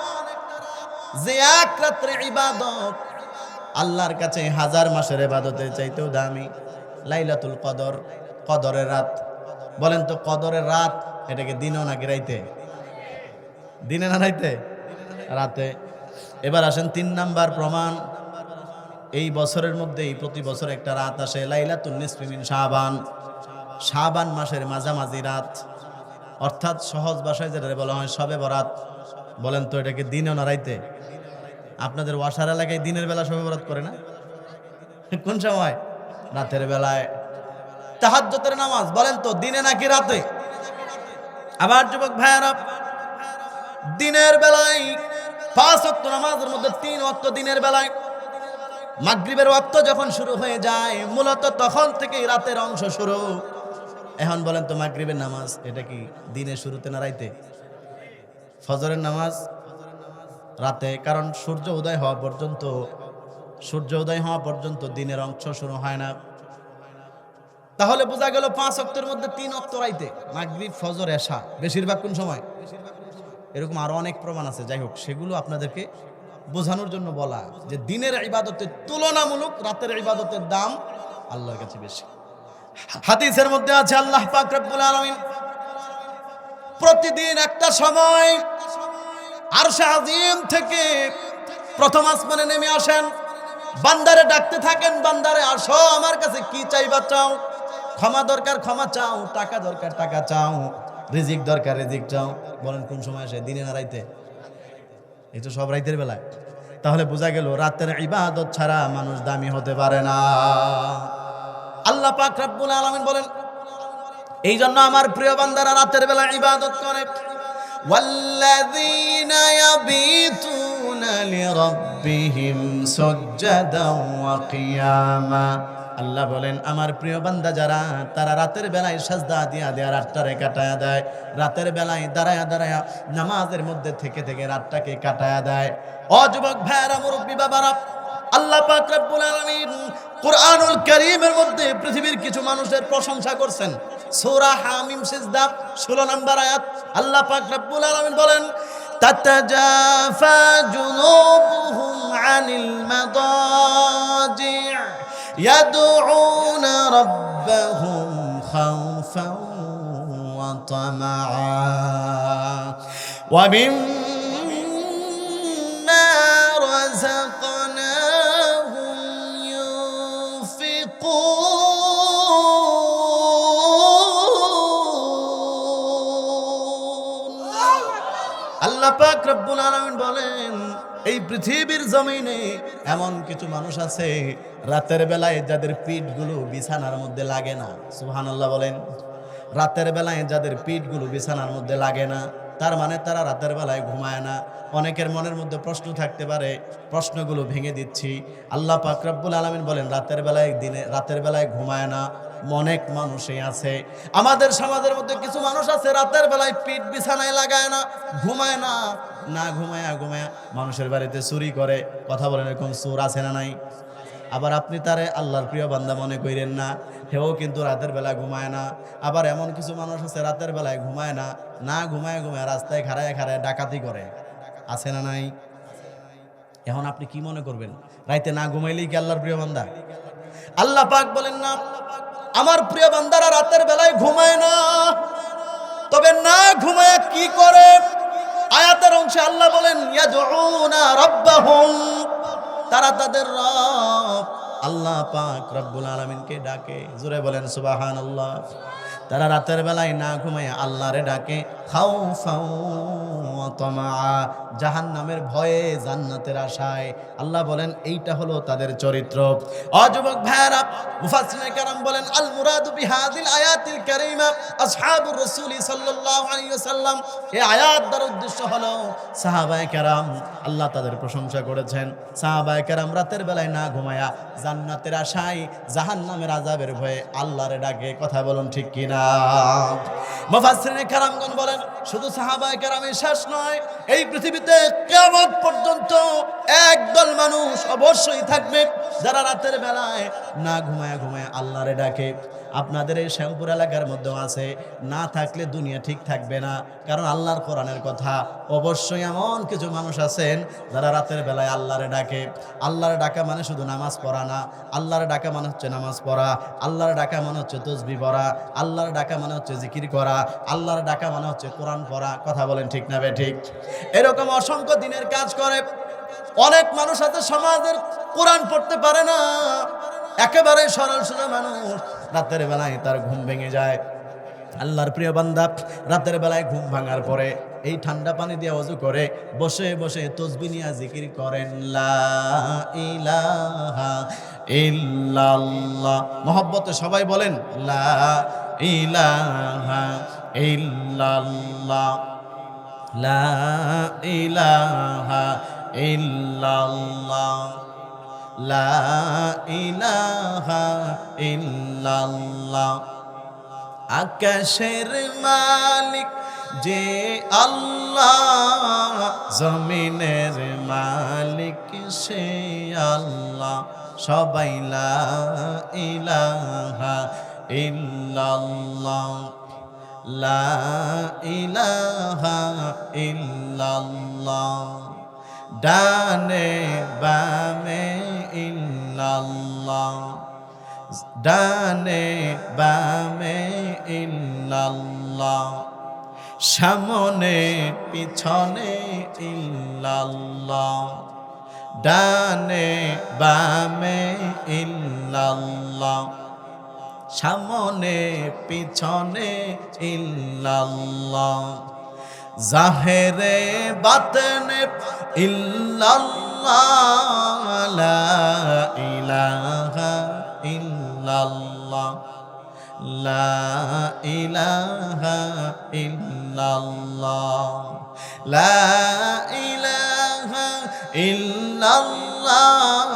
যে এক রাত্রে ইবাদত আল্লাহর কাছে হাজার মাসের ইবাদতের চাইতেও দামি। লাইলাতুল কদর, কদরের রাত। বলেন তো কদরের রাত এটাকে দিনও নাকি রাইতে? দিনে না রাইতে? রাতে। এবার আসেন 3 নাম্বার প্রমাণ। এই বছরের মধ্যেই প্রতি বছর একটা রাত আসে, লাইলাতুন নিসফি মিন শাবান, শাবান মাসের মাঝামাঝি রাত, অর্থাৎ সহজ ভাষায় যেটা বলা হয় শবে বরাত। বলেন তো এটাকে দিনে না রাইতে? আপনাদের ওয়াসার এলাকায় দিনের বেলা শবে বরাত করে না? কোন সময়? রাতের বেলায়। তাহাজ্জুদের নামাজ বলেন তো দিনে নাকি রাতে? আবার যুবক ভাইয়ারা, দিনের বেলায় 5 ওয়াক্ত নামাজের মধ্যে 3 ওয়াক্ত দিনের বেলায়। মাগরিবের ওয়াক্ত যখন শুরু হয়ে যায় মূলত তখন থেকেই রাতের অংশ শুরু। এখন বলেন তো মাগরিবের নামাজ এটা কি দিনের শুরুতে না রাইতে? ফজরের নামাজ রাতে, কারণ সূর্য উদয় হওয়া পর্যন্ত দিনের অংশ শুরু হয় না। তাহলে বোঝা গেল 5 ওয়াক্তের মধ্যে 3 ওয়াক্ত রাইতে, মাগরিব ফজর এশা। বেশিরভাগ কোন সময়? এরকম আরো অনেক প্রমাণ আছে, যাই হোক সেগুলো আপনাদেরকে বোঝানোর জন্য বলা যে দিনের ইবাদতের তুলনামূলক রাতের ইবাদতের দাম আল্লাহর কাছে বেশি। হাদিসের মধ্যে আছে আল্লাহ পাক রব্বুল আলামিন প্রতিদিন একটা সময় আরশে আজিম থেকে প্রথম আসমানে নেমে আসেন, বান্দারে ডাকতে থাকেন, বান্দারে আসো আমার কাছে কি চাইবা চাও, ক্ষমা দরকার ক্ষমা চাও, টাকা দরকার টাকা চাও, রিজিক দরকার রিজিক চাও। বলেন কোন সময় আসে? দিনে না রাইতে? এই তো সব রাইতের বেলায়। তাহলে বোঝা গেল রাতের ইবাদত ছাড়া মানুষ দামি হতে পারে না। আল্লাহ পাক রব্বুল আলামিন বলেন এই জন্য আমার প্রিয় বান্দারা রাতের বেলা ইবাদত করে। ওয়াল্লাযীনা ইয়াবিতুনা লিরাব্বিহিম সুজদাও ওয়া কিয়ামা। আল্লাহ বলেন আমার প্রিয় বান্দা যারা, তারা রাতের বেলায় সাজদা দিয়া দেয়া রাতটারে কাটায়া দেয়, রাতের বেলায় দাঁড়ায়া দাঁড়ায়া নামাজের মধ্যে থেকে থেকে রাতটাকে কাটায়া দেয়। ও যুবক ভাইয়েরা, মুরব্বী বাবারা, আল্লাহ পাক রব্বুল আলামিন কুরআনুল কারীমের মধ্যে পৃথিবীর কিছু মানুষের প্রশংসা করছেন। সূরা হামিম সিজদা 16 নম্বর আয়াত আল্লাহ পাক রব্বুল আলামিন বলেন তাতাজাফা জুনুবুহুম আনিল মাদাজি' ইয়াদউনা রাব্বাহুম খাওফান ওয়া তামাআ ওয়া মিম্মা রাযাকনাহুম ইউনফিকুন। আল্লাহ পাক রব্বুল আলামিন বলেন এই পৃথিবীর জমিনে এমন কিছু মানুষ আছে রাতের বেলায় যাদের পিঠগুলো বিছানার মধ্যে লাগে না। সুবহানাল্লাহ বলেন। রাতের বেলায় যাদের পিঠগুলো বিছানার মধ্যে লাগে না, তার মানে তারা রাতের বেলায় ঘুমায় না। অনেকের মনের মধ্যে প্রশ্ন থাকতে পারে, প্রশ্নগুলো ভেঙে দিচ্ছি। আল্লাহ পাক রব্বুল আলামিন বলেন রাতের বেলায় ঘুমায় না। অনেক মানুষই আছে আমাদের সমাজের মধ্যে, কিছু মানুষ আছে রাতের বেলায় পিঠ বিছানায় লাগায় না, ঘুমায় না, না ঘুমায়া মানুষের বাড়িতে চুরি করে। কথা বলেন এরকম চোর আছে না নাই? আবার আপনি তারে আল্লাহর প্রিয় বান্দা মনে করেন না, হেও কিন্তু রাতের বেলা ঘুমায় না। আবার এমন কিছু মানুষ আছে রাতের বেলায় ঘুমায় না, না ঘুমায় রাস্তায় খাড়ায় ডাকাতি করে। আছে না নাই? এখন আপনি কি মনে করবেন রাইতে না ঘুমাইলেই কি আল্লাহর প্রিয় বান্দা? আল্লাহ পাক বলেন না আমার প্রিয় বান্দারা রাতের বেলায় ঘুমায় না, তবে না ঘুমায় কি করে? আয়াতের অংশে আল্লাহ বলেন ইয়াদউনা রাব্বাহুম, তারা তাদের রব আল্লাহ পাক রব্বুল আলামিনকে ডাকে। জোরে বলেন সুবহানাল্লাহ। তারা রাতের বেলায় না ঘুমায় আল্লাহরে ডাকে, খাউফাও ওয়া তামাআ, জাহান্নামের ভয়ে জান্নাতের আশায়। আল্লাহ বলেন এইটা হলো তাদের চরিত্র। যুবক ভাইরা, মুফাসসিরিনে কেরাম বলেন আল মুরাদু বিহাদিল আয়াতিল কারীমা আসহাবুর রাসূল সাল্লাল্লাহু আলাইহি ওয়াসাল্লাম। এই আয়াত দ্বারা উদ্দেশ্য হলো সাহাবায়ে কেরাম, আল্লাহ তাদের প্রশংসা করেছেন। সাহাবায়ে কেরাম রাতের বেলায় না ঘুমায়া জান্নাতের আশায় জাহান্নামের আযাবের ভয়ে আল্লাহরে ডাকে। কথা বলুন ঠিক কিনা? মুফাসসিরিনে কেরামগণ বলেন শুধু সাহাবায়ে কেরামের শেষ নয়, এই পৃথিবীতে কিয়ামত পর্যন্ত একদল মানুষ অবশ্যই থাকবে যারা রাতের বেলায় না ঘুমায় ঘুমায় আল্লাহরে ডাকে। আপনাদের এই শ্যামপুর এলাকার মধ্যেও আছে, না থাকলে দুনিয়া ঠিক থাকবে না। কারণ আল্লাহর কোরআনের কথা, অবশ্যই এমন কিছু মানুষ আছেন যারা রাতের বেলায় আল্লাহরে ডাকে। আল্লাহরে ডাকা মানে শুধু নামাজ পড়া না, আল্লাহরে ডাকা মানে হচ্ছে নামাজ পড়া, আল্লাহর ডাকা মানে হচ্ছে তসবিহ পড়া, আল্লাহর ডাকা মানে হচ্ছে জিকির করা, আল্লাহর ডাকা মানে হচ্ছে কোরআন পড়া। কথা বলেন ঠিক না ঠিক? এরকম অসংখ্য দিনের কাজ করে। অনেক মানুষ আছে সমাজের, কোরআন পড়তে পারে না, একেবারে সরল সোজা মানুষ, রাতের বেলায় তার ঘুম ভেঙে যায়। আল্লাহর প্রিয় বান্দা রাতের বেলায় ঘুম ভাঙার পরে এই ঠান্ডা পানি দিয়ে ওযু করে বসে বসে তাসবিহ নিয়ে জিকির করেন, লা ইলাহা ইল্লাল্লাহ। মহব্বতে সবাই বলেন, লা ইলাহা ইল্লাল্লাহ, লা ইলাহা ইল্লাল্লাহ, লা ইলাহা ইল্লাল্লাহ। আকাশের মালিক যে আল্লাহ, জমিনের মালিক সে আল্লাহ, সবাই লা ইলাহা ইল্লাল্লাহ, লা ইলাহা ইল্লাল্লাহ। ডানে বামে ইল্লাল্লাহ, ডানে বামে ইল্লাল্লাহ, সামনে পিছনে ইল্লাল্লাহ, ডানে বামে ইল্লাল্লাহ, সামনে পিছনে ইল্লাল্লাহ, জাহেরে বাতনে ইল্লাল্লাহ, লা ইলাহা ইল্লাল্লাহ, লা ইলাহা ইল্লাল্লাহ, লা ইলাহা ইল্লাল্লাহ,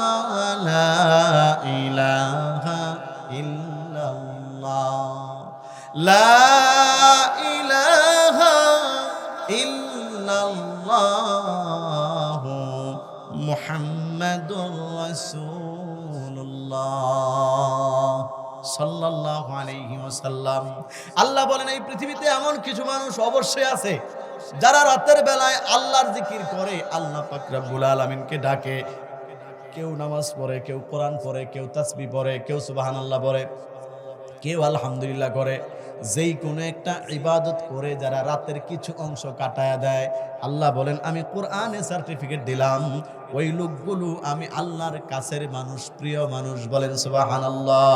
লা ইলাহা ইল্লাল্লাহ, লা ইলাহা ইল্লাল্লাহ, মুহাম্মাদুর রাসূলুল্লাহ সাল্লাল্লাহু আলাইহি ওয়াসাল্লাম। আল্লাহ বলেন এই পৃথিবীতে এমন কিছু মানুষ অবশ্যই আছে যারা রাতের বেলায় আল্লাহর জিকির করে, আল্লাহ পাক রব্বুল আলামিনকে ডাকে। কেউ নামাজ পড়ে, কেউ কোরআন পড়ে, কেউ তাসবিহ পড়ে, কেউ সুবহানাল্লাহ পড়ে, কেউ আলহামদুলিল্লাহ করে। যেই কোনো একটা ইবাদত করে যারা রাতের কিছু অংশ কাটায়া দেয়, আল্লাহ বলেন আমি কোরআনে সার্টিফিকেট দিলাম, ওই লোকগুলো আমি আল্লাহর কাছের মানুষ, প্রিয় মানুষ। বলেন সুবহানাল্লাহ।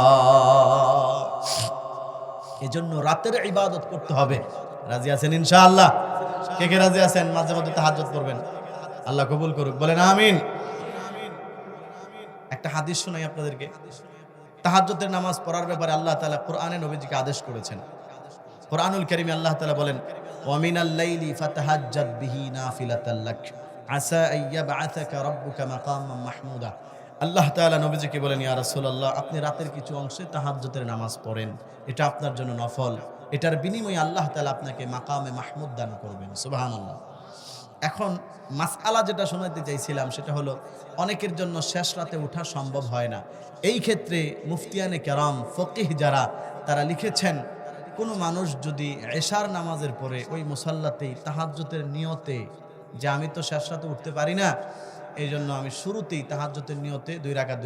এজন্য রাতের ইবাদত করতে হবে। রাজি আছেন ইনশাআল্লাহ? কে কে রাজি আছেন মাঝে মধ্যে তাহাজ্জুদ করবেন? আল্লাহ কবুল করুক, বলেন আমিন। একটা হাদিস শোনাই আপনাদেরকে। তাহাজ্জুদের নামাজ পড়ার ব্যাপারে আল্লাহ তাআলা কোরআনে নবীজিকে আদেশ করেছেন। কোরআনুল কারীমে আল্লাহ তাআলা বলেন, ওয়া মিনাল লাইলি ফাতাহাজ্জাদ বিহি নাফিলাতাল লাক আসা আইয়াবআসাকা রাব্বুকা মাকামান মাহমুদা। আল্লাহ তাআলা নবীজিকে বলেন, ইয়া রাসূলুল্লাহ, আপনি রাতের কিছু অংশে তাহাজ্জুদের নামাজ পড়েন, এটা আপনার জন্য নফল, এটার বিনিময়ে আল্লাহ তাআলা আপনাকে মাকামে মাহমুদ দান করবেন। সুবহানাল্লাহ। এখন মাসআলা যেটা শোনাতে চাইছিলাম সেটা হলো, অনেকের জন্য শেষ রাতে ওঠা সম্ভব হয় না। এই ক্ষেত্রে মুফতিয়ানে কেরাম, ফকিহ যারা, তারা লিখেছেন কোনো মানুষ যদি এশার নামাজের পরে ওই মুসাল্লাতেই তাহাজ্জুদের নিয়তে, যে আমি তো শেষ রাতে উঠতে পারি না, এই জন্য আমি শুরুতেই তাহাজ্জুদের নিয়তে 2 রাকাত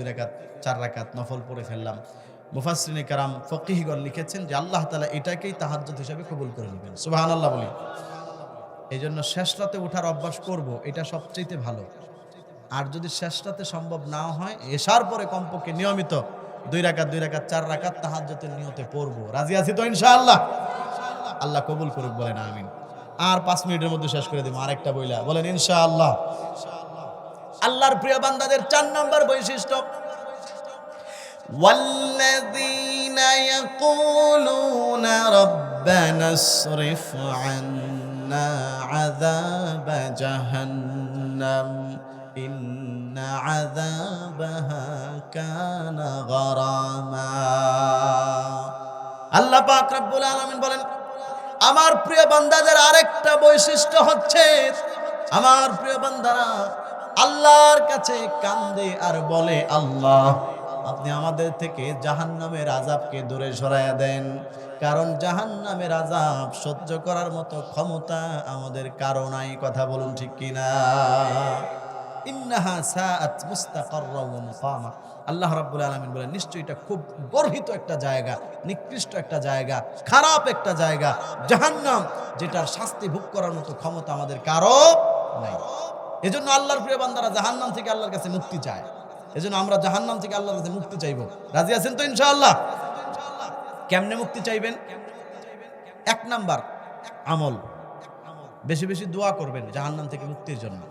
4 রাকাত নফল পড়ে ফেললাম। মুফাসসিরিনে কেরাম, ফকিহগণ লিখেছেন যে আল্লাহ তাআলা এটাকেই তাহাজ্জুদ হিসেবে কবুল করে নেবেন। সুবহানাল্লাহ বলি। এই জন্য শেষ রাতে ওঠার অভ্যাস করব, এটা সবচেয়ে ভালো। আর যদি শেষ রাতে সম্ভব না হয়, এশার পরে কমপক্ষে নিয়মিত 2 রাকাত 4 রাকাত তাহাজ্জুদের নিয়তে পড়ব। রাজি আছি তো ইনশাআল্লাহ? আল্লাহ কবুল করুক, বলেন আমিন। আর 5 মিনিটের মধ্যে শেষ করে দেব আরেকটা বইলা, বলেন ইনশাআল্লাহ। আল্লাহর প্রিয় বান্দাদের 4 নাম্বার বৈশিষ্ট্য, ওয়াল্লাযীনা ইয়াকুলুনা রাব্বানা ইসরিফ আন্না আযাবা জাহান্নাম ইন্না আযাবাহা কানা গরামা। আল্লাহ পাক রব্বুল আলামিন বলেন, আমার প্রিয় বান্দাদের আরেকটা বৈশিষ্ট্য হচ্ছে, আমার প্রিয় বান্দারা আল্লাহর কাছে কান্দে আর বলে, আল্লাহ আপনি আমাদের থেকে জাহান্নামের আযাবকে দূরে সরাইয়া দেন, কারণ জাহান্নামের আযাব সহ্য করার মতো ক্ষমতা আমাদের কারো নাই। কথা বলুন ঠিক কিনা? ইন্নাহা সাআত মুস্তাকাররা ওয়া মুকামা। আল্লাহ রাব্বুল আলামিন বলেন, নিশ্চয়ই এটা খুব গর্হিত একটা জায়গা, নিকৃষ্ট একটা জায়গা, খারাপ একটা জায়গা জাহান্নাম, যেটার শাস্তি ভোগ করার মতো ক্ষমতা আমাদের কারো নাই। এজন্য আল্লাহর প্রিয় বান্দারা জাহান্নাম থেকে আল্লাহর কাছে মুক্তি চায়। এজন্য আমরা জাহান্নাম থেকে আল্লাহর কাছে মুক্তি চাইবো। রাজি আছেন তো ইনশাআল্লাহ? কেমনে মুক্তি চাইবেন? 1 নাম্বার আমল, বেশি বেশি দোয়া করবেন জাহান্নাম থেকে মুক্তির জন্য।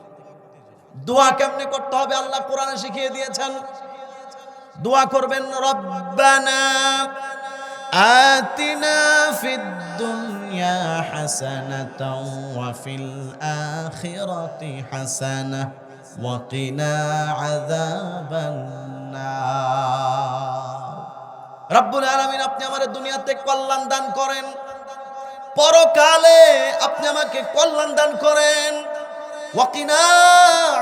দোয়া কেমনে করতে হবে আল্লাহ কোরআনে শিখিয়ে দিয়েছেন। দোয়া করবেন, রব্বানা আতিনা ফিদ দুনিয়া হাসানাতাও ওয়া ফিল আখিরাতি হাসানাহ ওয়া কিনা আযাবান নার। রব্বুল আলামিন আপনি আমাদের দুনিয়াতে কল্যাণ দান করেন, পরকালে আপনি আমাকে কল্যাণ দান করেন। ওয়া কিনা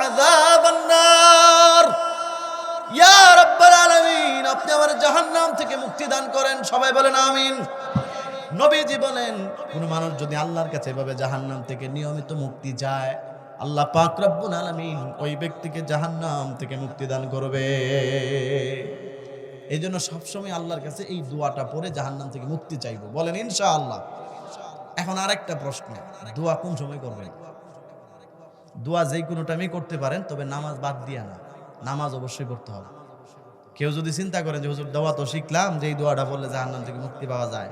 আযাবান নার। ইয়া রাব্বাল আলামিন আপনি আমার জাহান্নাম থেকে মুক্তি দান করেন। সবাই বলেন আমিন। নবীজি বলেন, কোন মানুষ যদি আল্লাহর কাছে এভাবে জাহান্নাম থেকে নিয়মিত মুক্তি চায়, আল্লাহ পাক রব্বুল আলামিন ওই ব্যক্তিকে জাহান্নাম থেকে মুক্তি দান করবে। এই জন্য সবসময় আল্লাহর কাছে এই দোয়াটা পড়ে জাহান্নাম থেকে মুক্তি চাইবো। বলেন ইনশাআল্লাহ। এখন আরেকটা প্রশ্ন, দোয়া কোন সময় করবেন? দোয়া যেই কোনো টাইমে করতে পারেন, তবে নামাজ বাদ দিয়া না। নামাজ অবশ্যই করতে হবে। কেউ যদি চিন্তা করেন যে হুজুর দোয়া তো শিখলাম, যে এই দোয়াটা বললে জাহান্নাম থেকে মুক্তি পাওয়া যায়,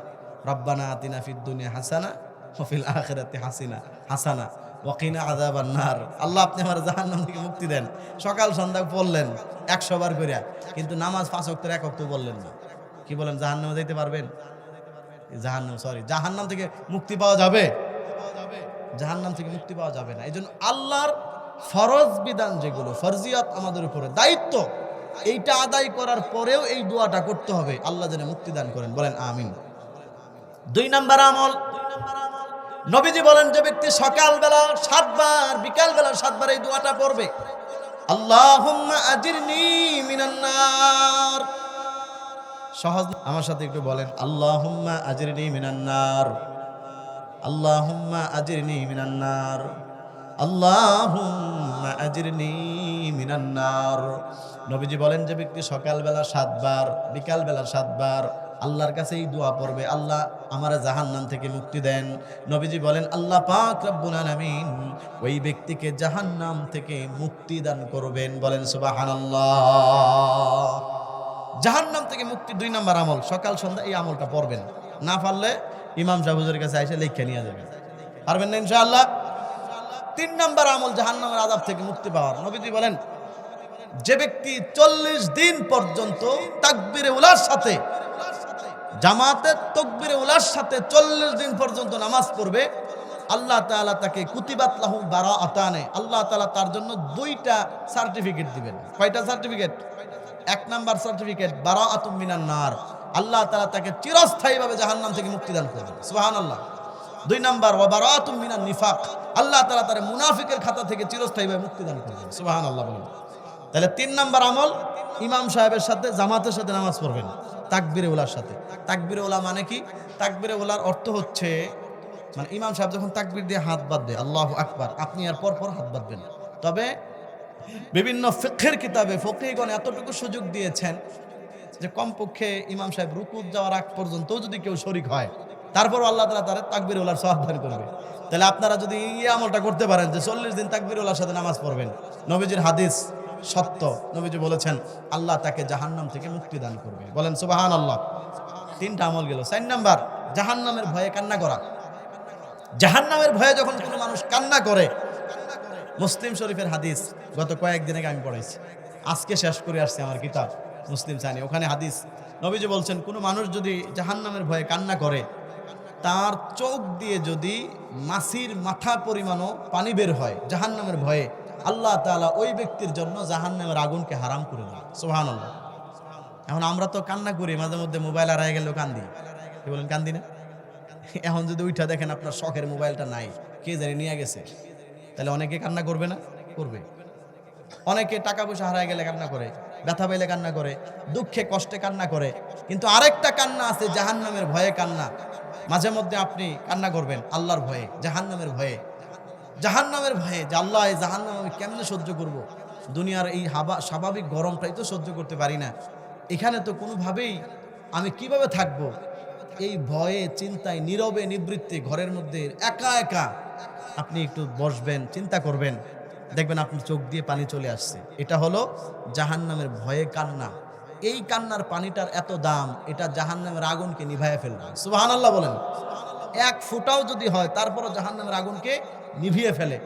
রব্বানা আতিনা ফিদ দুনিয়া হাসানা ওয়া ফিল আখিরাতি হাসানা ওয়া কিনা আযাবান নার। আল্লাহ আপনি আমার জাহান্নাম থেকে মুক্তি দেন। সকাল সন্ধ্যা বললেন 100 বার করে, কিন্তু নামাজ 5 ওয়াক্তের 1 ওয়াক্ত বললেন না। কি বলেন, জাহান্নামে যেতে পারবেন? জাহান্নাম থেকে মুক্তি পাওয়া যাবে? জাহান্নাম থেকে মুক্তি পাওয়া যাবে না। এইজন্য আল্লাহর ফরজ বিধান যেগুলো, ফরজিয়াত আমাদের উপরে দায়িত্ব, এইটা আদায় করার পরেও এই দোয়াটা করতে হবে, আল্লাহ যেন মুক্তি দান করেন। বলেন আমিন। 2 নাম্বার আমল, নবীজি বলেন যে ব্যক্তি সকালবেলা 7 বার, বিকালবেলা 7 বার এই দোয়াটা পড়বে, আল্লাহুম্মা আজিরনি মিনান নার। সহজ, আমার সাথে একটু বলেন, আল্লাহুম্মা আজিরনি মিনান নার, আল্লাহুম্মা আজিরনি মিনান নার, আল্লাহুম্মা আজিরনি মিনান নার। নবীজি বলেন যে ব্যক্তি সকালবেলা 7 বার, বিকালবেলা 7 বার আল্লাহর কাছে এই দোয়া পড়বে, আল্লাহ আমার জাহান্নাম থেকে মুক্তি দেন। নবীজি বলেন আল্লাহ পাক রব্বুল আলামিন ওই ব্যক্তিকে জাহান্নাম থেকে মুক্তি দান করবেন। বলেন সুবহানাল্লাহ। জাহান্নাম থেকে মুক্তি 2 নাম্বার আমল, সকাল সন্ধ্যা এই আমলটা পড়বেন। না পারলে ইমাম সাহেব হুজুরের কাছে এসে লিখে নিয়ে যাবেন। পারবেন না ইনশাআল্লাহ? 3 নাম্বার আমল জাহান্নামের আযাব থেকে মুক্তি পাওয়ার, নবীজি বলেন যে ব্যক্তি 40 দিন পর্যন্ত তাকবীরে উলার সাথে, জামাতে তাকবীরে উলার সাথে 40 দিন পর্যন্ত নামাজ পড়বে, আল্লাহ তাআলা তাকে কুতিবাত লাহু বারাআতানে, আল্লাহ তাআলা তার জন্য 2টা সার্টিফিকেট দিবেন। কয়টা সার্টিফিকেট? 1 নাম্বার সার্টিফিকেট বারাআতুম মিনান নার, আল্লাহ তাআলা তাকে চিরস্থায়ীভাবে জাহান্নাম থেকে মুক্তি দান করবেন। সুবহানাল্লাহ। 2 নাম্বার ওয়া বারাআতুম মিনান নিফাক, আল্লাহ তাআলা তার মুনাফিকের খাতা থেকে চিরস্থায়ীভাবে মুক্তি দান করবেন। সুবহানাল্লাহ বলেন। তাহলে 3 নাম্বার আমল, ইমাম সাহেবের সাথে, জামাতের সাথে নামাজ পড়বেন, তাকবীরে উলার সাথে। তাকবীরে উলা মানে কি? তাকবীরে উলার অর্থ হচ্ছে, মানে ইমাম সাহেব যখন তাকবীর দিয়ে হাত বাঁধবে আল্লাহু আকবার, আপনি আর পর পর হাত বাঁধবেন। তবে বিভিন্ন ফিকহের কিতাবে ফকিহগণ এতটুকু সুযোগ দিয়েছেন যে কমপক্ষে ইমাম সাহেব রুকুত যাওয়ার আগ পর্যন্ত যদি কেউ শরীক হয়, তারপর আল্লাহ তাআলা তার তাকবীরে উলার সওয়াব দান করবে। তাহলে আপনারা যদি এই আমলটা করতে পারেন যে 40 দিন তাকবীরে উলার সাথে নামাজ পড়বেন, নবীজির হাদিস সত্য, নবীজি বলেছেন আল্লাহ তাকে জাহান্নাম থেকে মুক্তি দান করবে। বলেন সুবহানাল্লাহ। 3টা আমল গেল। 4 নাম্বার, জাহান্নামের ভয়ে কান্না করা। জাহান্নামের ভয়ে যখন কোনো মানুষ কান্না করে, মুসলিম শরীফের হাদিস গত কয়েকদিন আগে আমি পড়াইছি, আজকে শেষ করে আসছি আমার কিতাব মুসলিম সানি, ওখানে হাদিস নবীজি বলছেন কোনো মানুষ যদি জাহান্নামের ভয়ে কান্না করে, তার চোখ দিয়ে যদি মাছির মাথা পরিমাণও পানি বের হয় জাহান্নামের ভয়ে, আল্লাহ তাআলা ওই ব্যক্তির জন্য জাহান্নামের আগুনকে হারাম করে দেন। সুবহানাল্লাহ। এখন আমরা তো কান্না করি মাঝে মধ্যে, মোবাইল হারায় গেলেও কান্দি। কি বলেন, কান্দি না? এখন যদি ওইটা দেখেন আপনার শখের মোবাইলটা নাই, কে জানি নিয়ে গেছে, তাহলে অনেকে কান্না করবে না? করবে। অনেকে টাকা পয়সা হারায় গেলে কান্না করে, ব্যথা পাইলে কান্না করে, দুঃখে কষ্টে কান্না করে। কিন্তু আরেকটা কান্না আছে জাহান্নামের ভয়ে কান্না। মাঝে মধ্যে আপনি কান্না করবেন আল্লাহর ভয়ে, জাহান্নামের ভয়ে। জাহান্নামের ভয়ে যে আল্লাহ এই জাহান্নাম আমি কেমনে সহ্য করব? দুনিয়ার এই স্বাভাবিক গরমটাই তো সহ্য করতে পারি না, এখানে তো কোনোভাবেই আমি কিভাবে থাকব? এই ভয়ে চিন্তায় নীরবে নিবৃত্তে ঘরের মধ্যে একা একা আপনি একটু বসবেন, চিন্তা করবেন, দেখবেন আপনার চোখ দিয়ে পানি চলে আসছে। এটা হলো জাহান্নামের ভয়ে কান্না। এই কান্নার পানিটার এত দাম, এটা জাহান্নামের আগুনকে নিভাইয়া ফেলবে। সুবহানাল্লাহ বলেন। এক ফোঁটাও যদি হয় তারপরও জাহান্নামের আগুনকে নিভিয়ে ফেলে।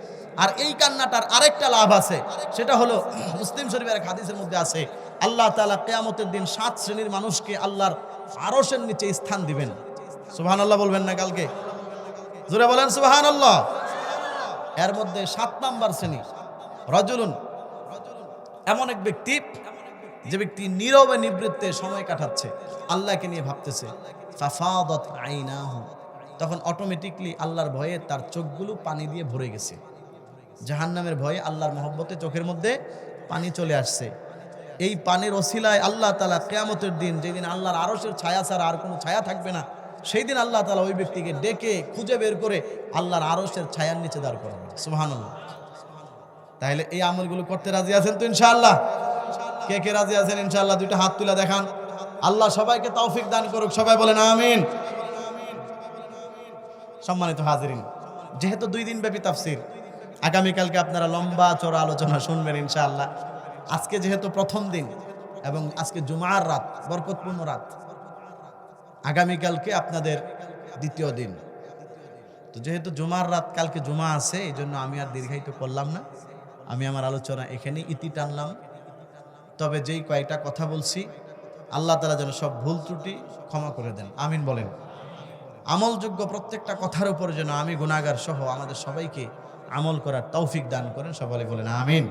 আর এই কান্নাটার আরেকটা লাভ আছে, সেটা হলো মুসলিম শরীফের এক হাদিসের মধ্যে আছে, আল্লাহ তাআলা কিয়ামতের দিন 7 শ্রেণীর মানুষকে আল্লাহর আরশের নিচে স্থান দিবেন। সুবহানাল্লাহ বলবেন না কালকে? জোরে বলেন সুবহানাল্লাহ। এর মধ্যে 7 নাম্বার শ্রেণী রাজুলুন, এমন এক ব্যক্তি যে ব্যক্তি নীরবে নিবৃত্তে সময় কাটাচ্ছে, আল্লাহকে নিয়ে ভাবতেছে। ফাফাদাত আইনাহু, তখন অটোমেটিকলি আল্লাহর ভয়ে তার চোখগুলো পানি দিয়ে ভরে গেছে। জাহান্নামের ভয়ে আল্লাহর মহব্বতে চোখের মধ্যে পানি চলে আসছে। এই পানির ওসিলায় আল্লাহ তাআলা কিয়ামতের দিন, যেদিন আল্লাহর আরশের ছায়া ছাড়া আর কোনো ছায়া থাকবে না, সেই দিন আল্লাহ তাআলা ওই ব্যক্তিকে ডেকে খুঁজে বের করে আল্লাহর আরশের ছায়ার নিচে দাঁড় করাবেন। সুবহানাল্লাহ। তাহলে এই আমলগুলো করতে রাজি আছেন তো ইনশাআল্লাহ? কে কে রাজি আছেন ইনশাআল্লাহ? দুইটা হাত তুলে দেখান। আল্লাহ সবাইকে তৌফিক দান করুক, সবাই বলেন আমিন। সম্মানিত হাজিরিন, যেহেতু 2 দিন ব্যাপী তাফসীর, আগামীকালকে আপনারা লম্বা চড়া আলোচনা শুনবেন ইনশাআল্লাহ। আজকে যেহেতু প্রথম দিন এবং আজকে জুমার রাত, বরকতপূর্ণ রাত, আগামীকালকে আপনাদের দ্বিতীয় দিন। তো যেহেতু জুমার রাত, কালকে জুমা আছে, এই জন্য আমি আর দীর্ঘায়িত করলাম না, আমি আমার আলোচনা এখানেই ইতি টানলাম। তবে যেই কয়েকটা কথা বলছি, আল্লাহ তাআলা যেন সব ভুল ত্রুটি ক্ষমা করে দেন, আমিন বলেন। আমলযোগ্য প্রত্যেকটা কথার উপর যেন আমি গুনাহগার সহ আমাদের সবাইকে আমল করার তৌফিক দান করেন, সবাই বলেন আমিন।